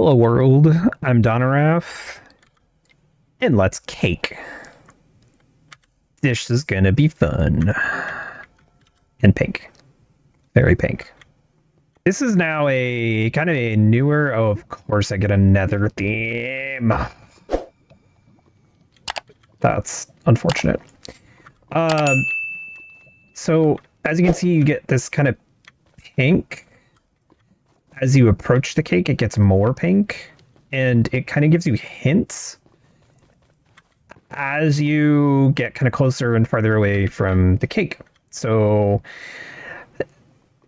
Hello world, I'm Donoraffe, and let's cake. This is gonna be fun. And pink. Very pink. This is now a kind of a newer, oh of course I get a nether theme. That's unfortunate. Um, so as you can see, you get this kind of pink. As you approach the cake, it gets more pink, and it kind of gives you hints as you get kind of closer and farther away from the cake. So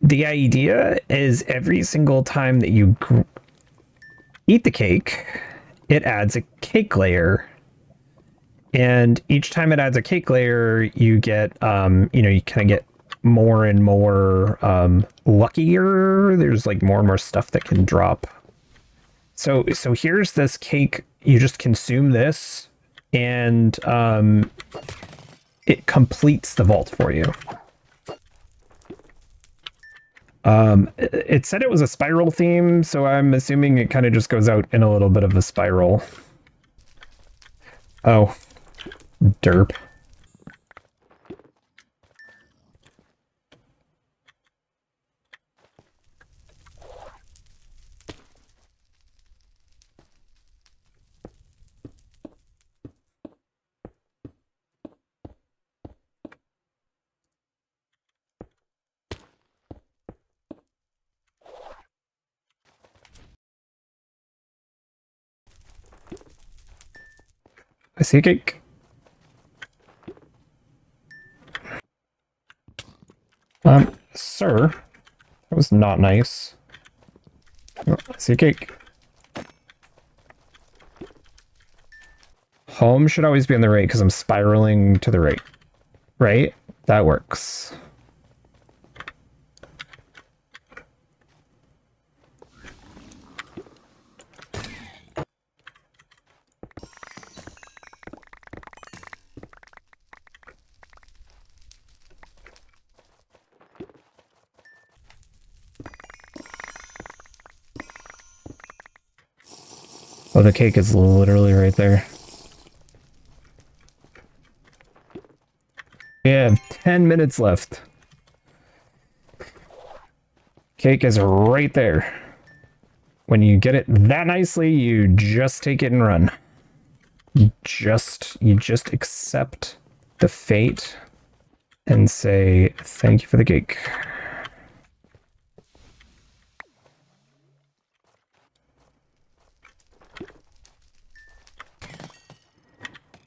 the idea is every single time that you eat the cake, it adds a cake layer. And each time it adds a cake layer, you get, you kind of get more and more luckier. There's like more and more stuff that can drop. So here's this cake. You just consume this, and it completes the vault for you. It said it was a spiral theme, so I'm assuming it kind of just goes out in a little bit of a spiral. Oh, derp. I see a cake. Sir, that was not nice. Oh, I see a cake. Home should always be on the right because I'm spiraling to the right. Right? That works. Oh, the cake is literally right there. We have 10 minutes left. Cake is right there. When you get it that nicely, you just take it and run. You just accept the fate and say thank you for the cake.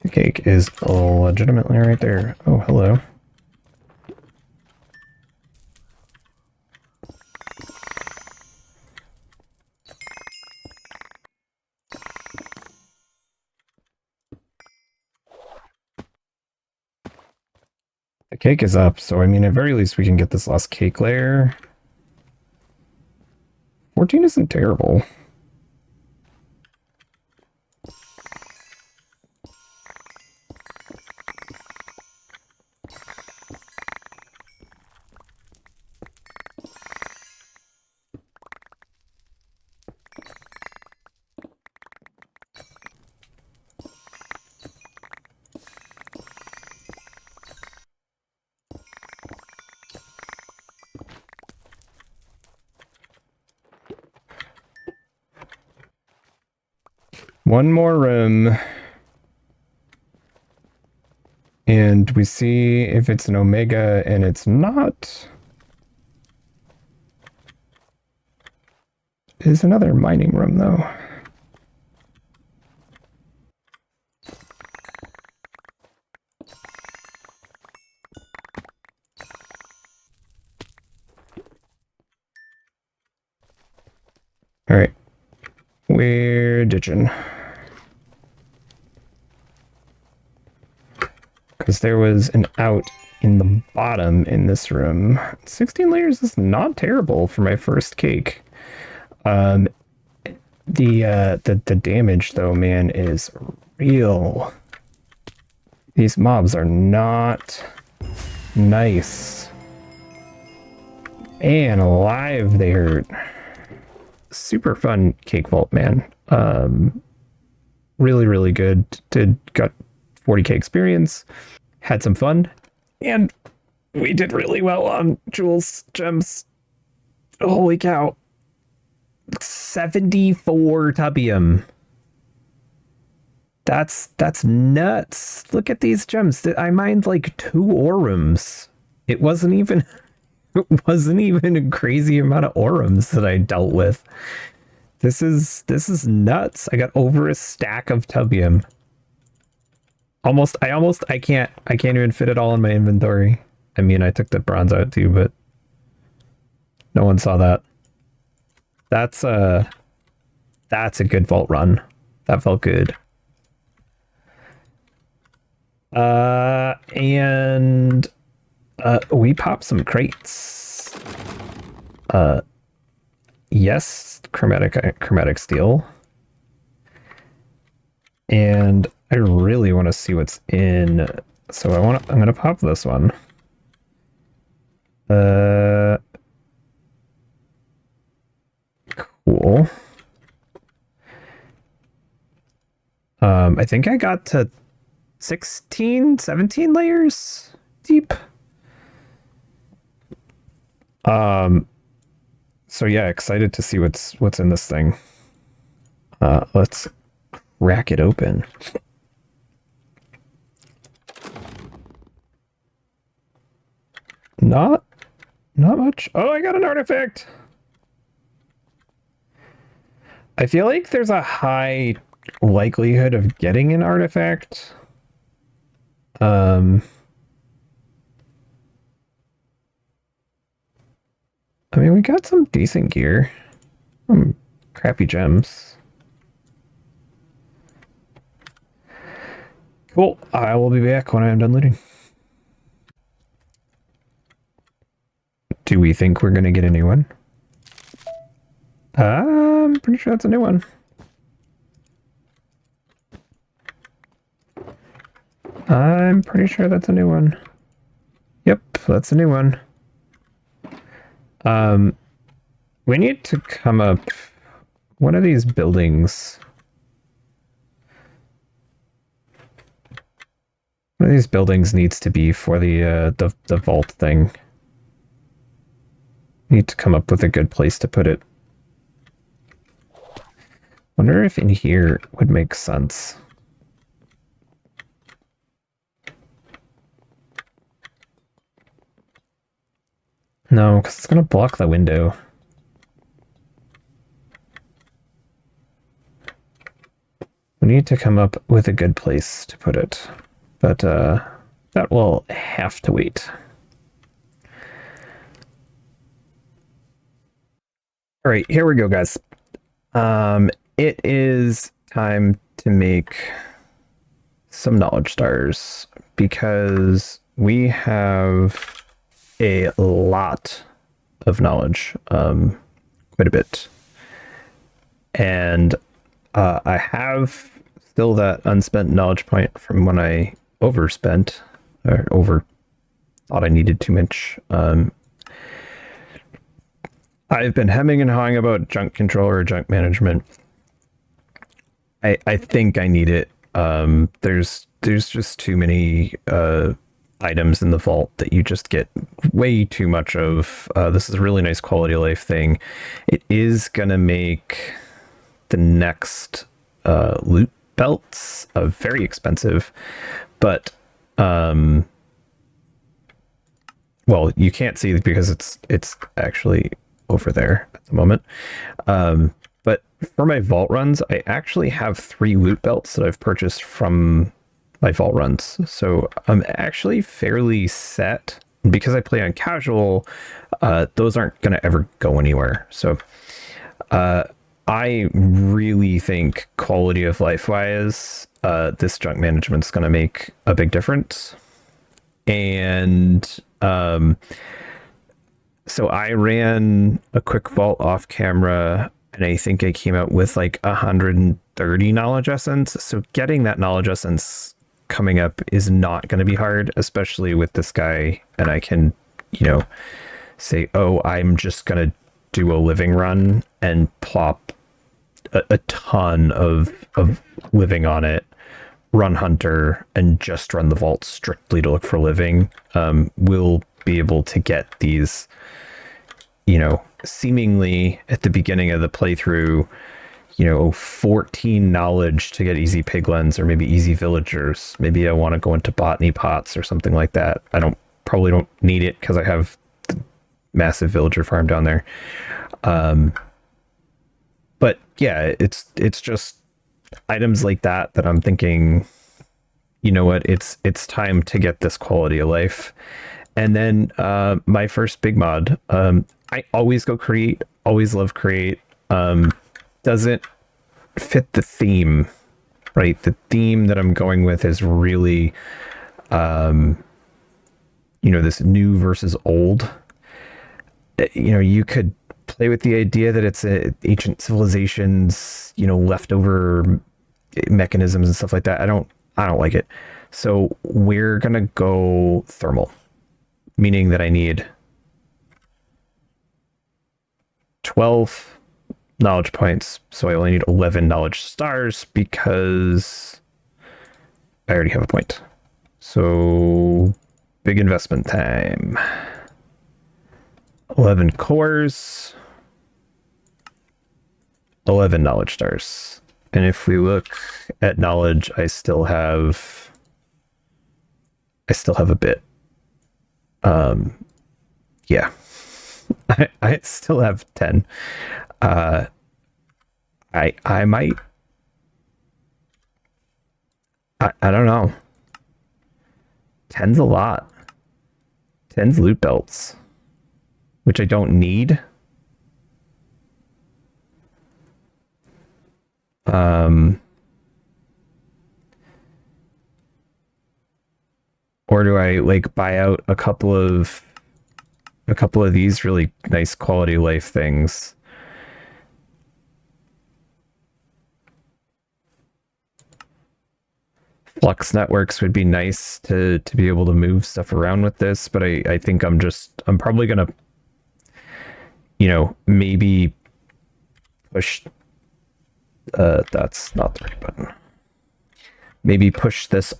The cake is legitimately right there. Oh, hello. The cake is up, so I mean, at very least we can get this last cake layer. 14 isn't terrible. One more room. And we see if it's an omega, and it's not. It is another mining room, though. All right. We're ditching. Because there was an out in the bottom in this room. 16 layers is not terrible for my first cake. The damage though, man, is real. These mobs are not nice. And alive they hurt. super fun cake vault, man. Really, really good. Got 40k experience, had some fun, and we did really well on jewels, gems. Holy cow. 74 tubium. That's nuts. Look at these gems. I mined like 2 orums. It wasn't even a crazy amount of orums that I dealt with. This is nuts. I got over a stack of tubium. I can't even fit it all in my inventory. I mean, I took the bronze out too, but no one saw that. That's a good vault run. That felt good. And we popped some crates. Yes, chromatic steel. And I really want to see what's in, so I'm gonna pop this one. Cool. I think I got to 16, 17 layers deep. So yeah, excited to see what's in this thing. Let's crack it open. Not much. Oh, I got an artifact. I feel like there's a high likelihood of getting an artifact. I mean, we got some decent gear. Crappy gems. Cool. I will be back when I'm done looting. Do we think we're gonna get a new one? I'm pretty sure that's a new one. I'm pretty sure that's a new one. Yep, that's a new one. We need to come up. One of these buildings. One of these buildings needs to be for the vault thing. Need to come up with a good place to put it. Wonder if in here would make sense. No, because it's going to block the window. We need to come up with a good place to put it. But that will have to wait. All right, here we go, guys. It is time to make some knowledge stars because we have a lot of knowledge, quite a bit. And I have still that unspent knowledge point from when I overspent or thought I needed too much. I've been hemming and hawing about junk control or junk management. I think I need it. There's just too many items in the vault that you just get way too much of. This is a really nice quality of life thing. It is gonna make the next loot belts very expensive, but well, you can't see because it's actually over there at the moment. But for my vault runs, I actually have 3 loot belts that I've purchased from my vault runs. So I'm actually fairly set. Because I play on casual, those aren't going to ever go anywhere. So I really think quality of life wise, this junk management is going to make a big difference. And so I ran a quick vault off camera, and I think I came out with like 130 knowledge essence. So getting that knowledge essence coming up is not going to be hard, especially with this guy. And I can, say, oh, I'm just going to do a living run and plop a ton of living on it, run Hunter, and just run the vault strictly to look for living, we'll be able to get these, seemingly at the beginning of the playthrough, 14 knowledge to get easy piglins or maybe easy villagers. Maybe I want to go into botany pots or something like that. Probably don't need it because I have the massive villager farm down there. But yeah, it's just items like that I'm thinking, you know what, it's time to get this quality of life. And then my first big mod, I always go create, always love create. Doesn't fit the theme, right? The theme that I'm going with is really, this new versus old. You could play with the idea that it's ancient civilizations, leftover mechanisms and stuff like that. I don't like it. So we're gonna go thermal, meaning that I need 12 knowledge points, so I only need 11 knowledge stars because I already have a point. So big investment time. 11 cores, 11 knowledge stars. And if we look at knowledge, I still have a bit. Yeah. I still have 10. I might. I don't know. 10's a lot. 10's loot belts, which I don't need. Or do I buy out a couple of these really nice quality life things? Flux networks would be nice to be able to move stuff around with this, but I think I'm probably gonna, maybe push, that's not the right button. Maybe push this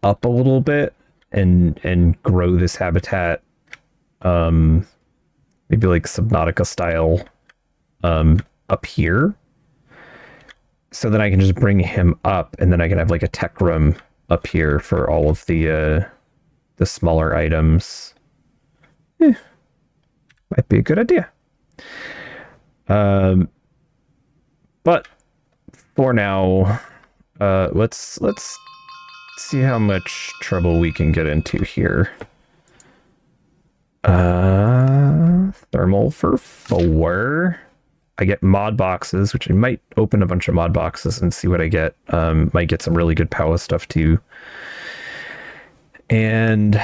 up a little bit and grow this habitat, maybe Subnautica style, up here. So then I can just bring him up, and then I can have a tech room up here for all of the smaller items. Might be a good idea. But for now, let's see how much trouble we can get into here. Thermal for 4. I get mod boxes, which I might open a bunch of mod boxes and see what I get. Might get some really good power stuff too. And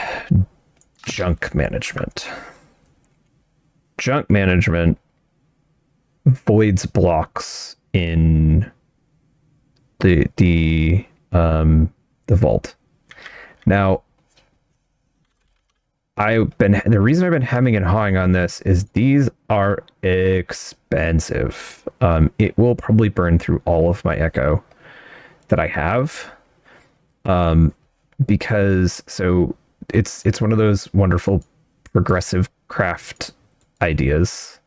junk management. Junk management voids blocks in the vault. Now, the reason I've been hemming and hawing on this is these are expensive. It will probably burn through all of my echo that I have. Because it's one of those wonderful progressive craft ideas.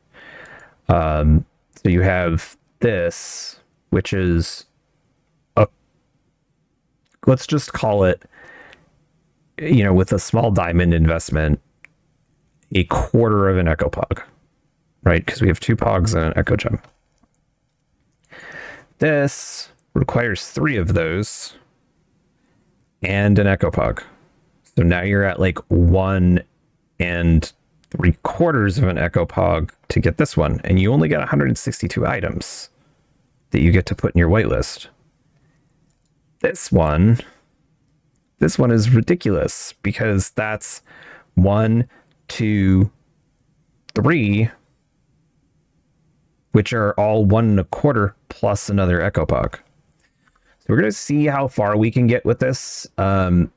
So you have this, which is let's just call it, with a small diamond investment, a quarter of an echo pog, right? Because we have 2 pogs and an echo gem. This requires 3 of those and an echo pog. So now you're at 1 3/4 of an echo pog to get this one. And you only get 162 items that you get to put in your whitelist. This one is ridiculous because that's 1, 2, 3, which are all 1 1/4 plus another echo pog. So we're gonna see how far we can get with this. I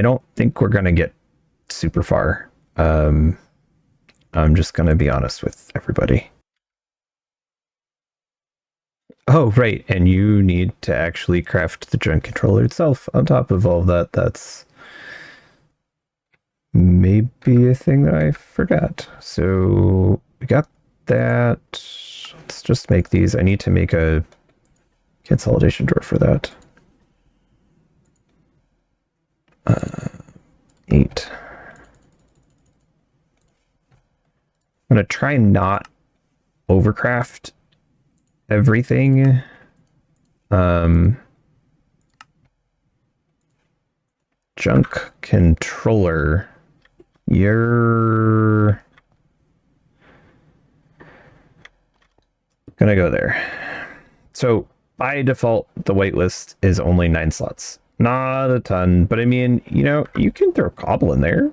don't think we're gonna get super far. I'm just going to be honest with everybody. Oh, right. And you need to actually craft the junk controller itself on top of all of that. That's maybe a thing that I forgot. So we got that. Let's just make these. I need to make a consolidation drawer for that. 8. I'm going to try not overcraft everything. Junk controller. You're gonna go there. So by default, the waitlist is only 9 slots. Not a ton, but I mean, you know, you can throw cobble in there,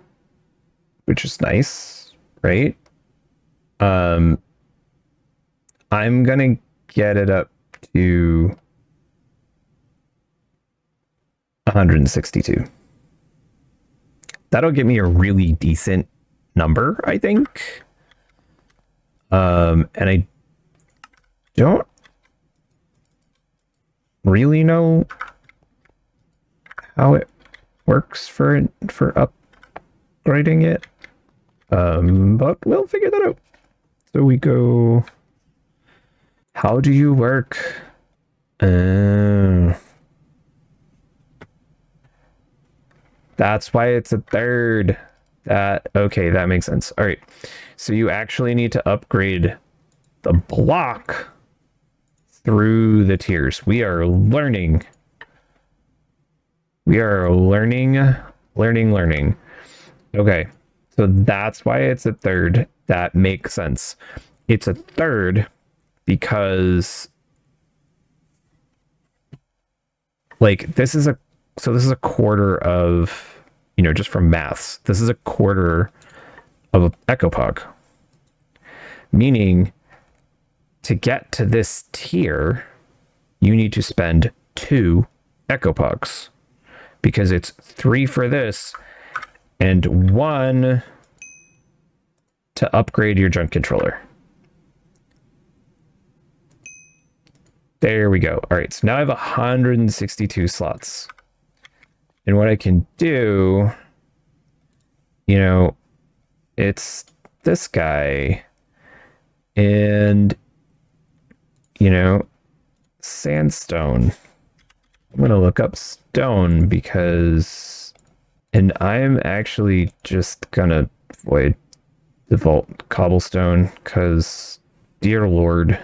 which is nice, right? I'm gonna get it up to 162. That'll get me a really decent number, I think. And I don't really know how it works for upgrading it. But we'll figure that out. So we go, how do you work? That's why it's a third. Okay, that makes sense. All right. So you actually need to upgrade the block through the tiers. We are learning. We are learning. Okay. So that's why it's a third. That makes sense. It's a third because like this is a quarter of, you know, just from maths, this is a quarter of an ecopog. Meaning to get to this tier, you need to spend 2 ecopogs because it's 3 for this and 1 to upgrade your junk controller. There we go. All right, so now I have 162 slots. And what I can do, you know, it's this guy and, you know, sandstone. I'm going to look up stone because, and I'm actually just going to void the vault cobblestone because, dear Lord,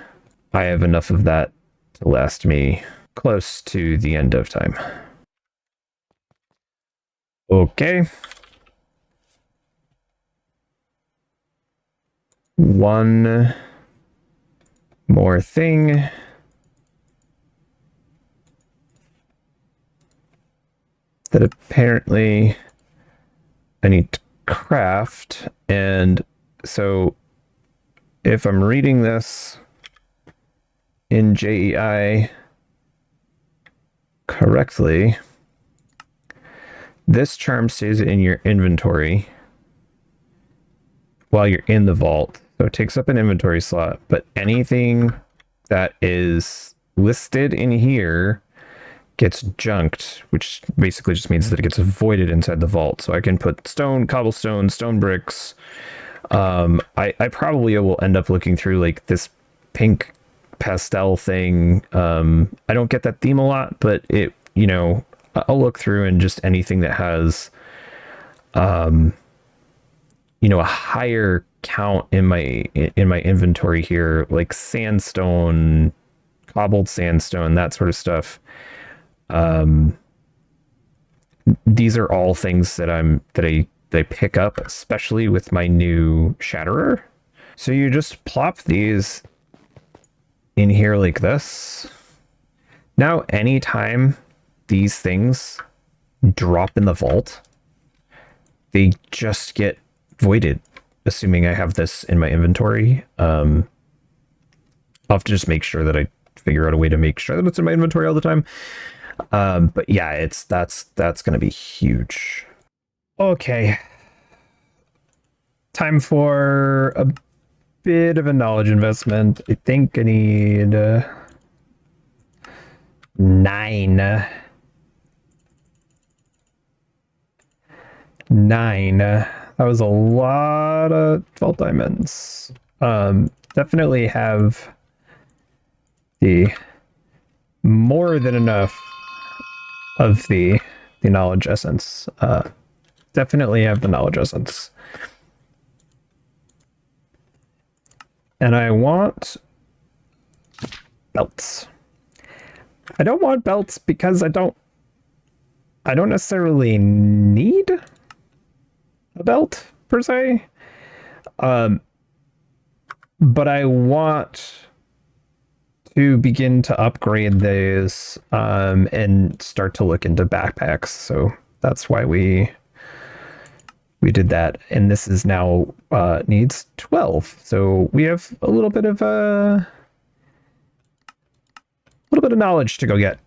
I have enough of that to last me close to the end of time. Okay. One more thing. That apparently I need to craft. And so if I'm reading this in JEI correctly, this charm stays in your inventory while you're in the vault. So it takes up an inventory slot, but anything that is listed in here gets junked, which basically just means that it gets voided inside the vault. So I can put stone, cobblestone, stone bricks. I probably will end up looking through like this pink pastel thing. I don't get that theme a lot, but it, you know, I'll look through and just anything that has, you know, a higher count in my inventory here, like sandstone, cobbled sandstone, that sort of stuff. These are all things that I pick up, especially with my new Shatterer. So you just plop these in here like this. Now, anytime these things drop in the vault, they just get voided, assuming I have this in my inventory. I'll have to just make sure that I figure out a way to make sure that it's in my inventory all the time. But yeah, that's going to be huge. Okay. time for a bit of a knowledge investment. I think I need 9. 9. That was a lot of 12 diamonds. Definitely have the more than enough of the knowledge essence. Definitely have the knowledge essence. And I want belts. I don't want belts because I don't necessarily need a belt per se. But I want to begin to upgrade those and start to look into backpacks. So that's why we did that. And this is now needs 12. So we have a little bit of knowledge to go get.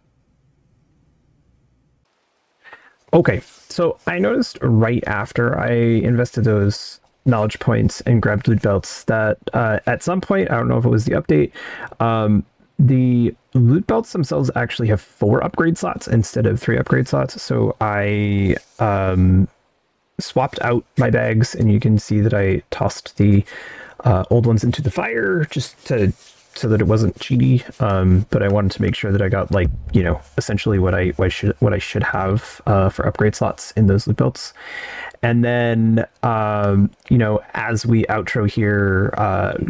Okay, so I noticed right after I invested those knowledge points and grabbed loot belts that at some point, I don't know if it was the update, the loot belts themselves actually have 4 upgrade slots instead of 3 upgrade slots. So I swapped out my bags, and you can see that I tossed the old ones into the fire just so that it wasn't cheaty. But I wanted to make sure that I got, like, you know, essentially what I should have for upgrade slots in those loot belts. And then you know, as we outro here,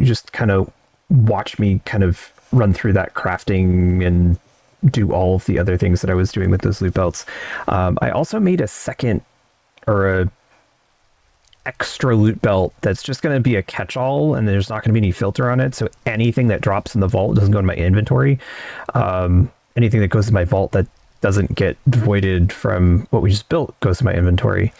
just kind of watch me kind of run through that crafting and do all of the other things that I was doing with those loot belts. I also made a second or a extra loot belt that's just going to be a catch-all, and there's not going to be any filter on it, so anything that drops in the vault doesn't go in my inventory. Anything that goes in my vault that doesn't get voided from what we just built goes to my inventory.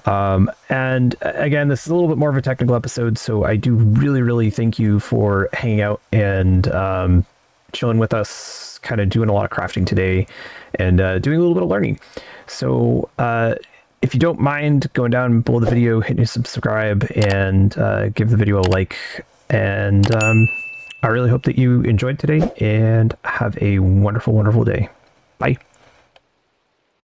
And again, this is a little bit more of a technical episode, so I do really thank you for hanging out and chilling with us, kind of doing a lot of crafting today and doing a little bit of learning. So if you don't mind going down below the video, hitting subscribe, and give the video a like. And I really hope that you enjoyed today and have a wonderful day. Bye.